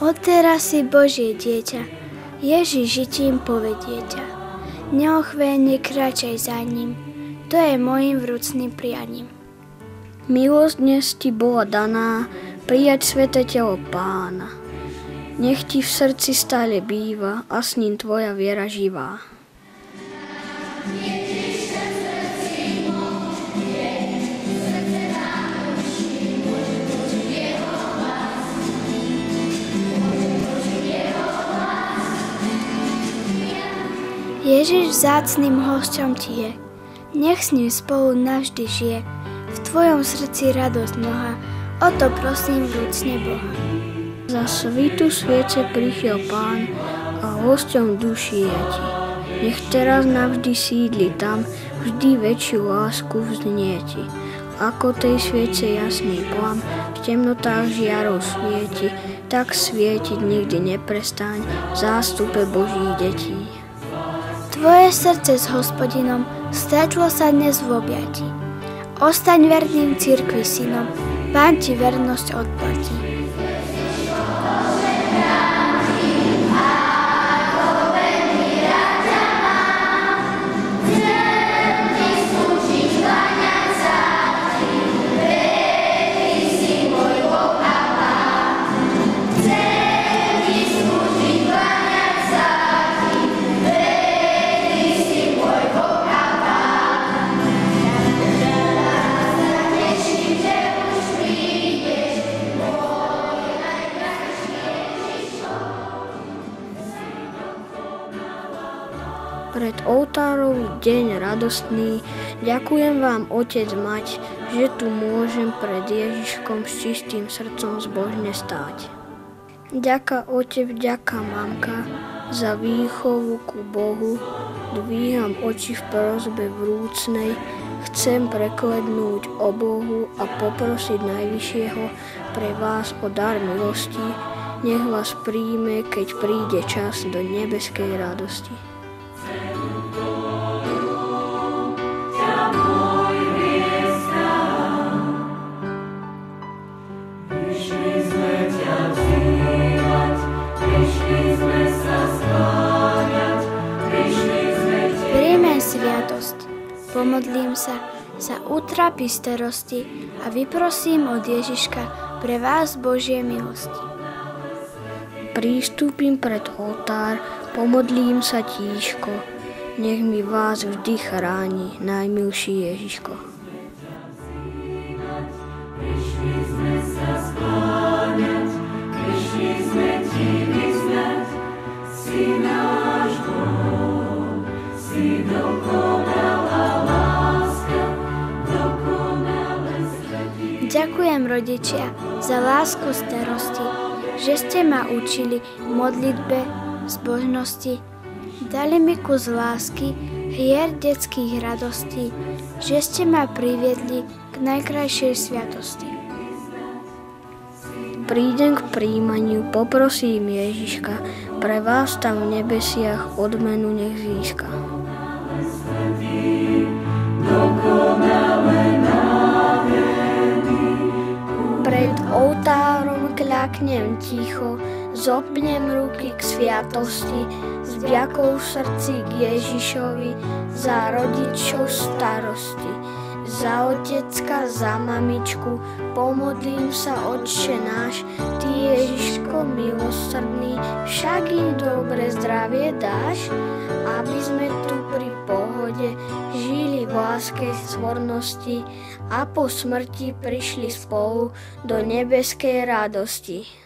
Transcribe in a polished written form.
Odteraz si Božie dieťa, Ježiš tým povedie ťa. Neochvejne kráčaj za ním, to je mojim vrúcným prianím. Milosť dnes ti bola daná, prijať sväté telo Pána. Nech ti v srdci stále býva a s ním tvoja viera živá. Ježiš vzácnym hosťom ti je, nech s ním spolu navždy žije, v tvojom srdci radosť mnoha, o to prosím vrúcne Boha. Za svitu sviece prišiel Pán a hosťom duši je ti. Nech teraz navždy sídli tam, vždy väčšiu lásku vznie ti. Ako tej sviece jasný plam, v temnotách žiarov svieti, tak svietiť nikdy neprestaň v zástupe Božích detí. Tvoje srdce s Hospodinom stretlo sa dnes v objati. Ostaň verným cirkvi synom, Pán ti vernosť odplatí. Pred oltárový deň radostný, ďakujem vám, Otec, Mať, že tu môžem pred Ježiškom s čistým srdcom zbožne stáť. Ďaká Otec, ďaká Mamka, za výchovu ku Bohu, dvíham oči v prosbe vrúcnej, chcem preklednúť o Bohu a poprosiť Najvyššieho pre vás o dar milosti, nech vás príjme, keď príde čas do nebeskej radosti. Príjmem sviatosť, pomodlím sa, za útrapy starosti a vyprosím od Ježiška pre vás Božie milosti. Prístupím pred oltár, pomodlím sa tížko, nech mi vás vždy chráni, najmilší Ježiško. Ďakujem, rodičia, za lásku starosti, že ste ma učili modlitbe, zbožnosti, dali mi kus lásky, hier detských radostí, že ste ma priviedli k najkrajšej sviatosti. Prídem k príjmaniu, poprosím Ježiška, pre vás tam v nebesiach odmenu nech získa. Pred oltárom kľaknem ticho, zopnem ruky k sviatosti, s vďakou v srdci k Ježišovi, za rodičov starosti. Za otecka, za mamičku, pomodlím sa, Otče náš, Ty Ježiško milosrdný, však im dobre zdravie dáš, aby sme tu pri pohode žili v láske svornosti a po smrti prišli spolu do nebeskej radosti.